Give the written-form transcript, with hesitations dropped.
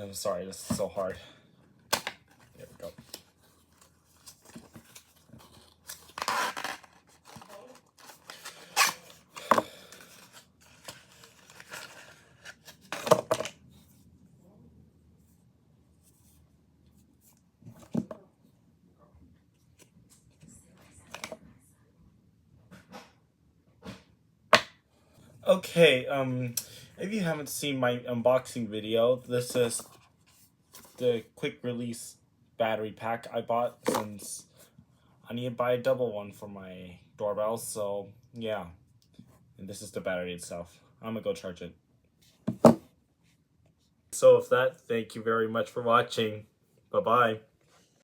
I'm sorry, this is so hard. There we go. Okay, if you haven't seen my unboxing video, this is the quick release battery pack I bought since I need to buy a double one for my doorbell, so yeah. And this is the battery itself. I'm gonna go charge it. So with that, thank you very much for watching. Bye-bye.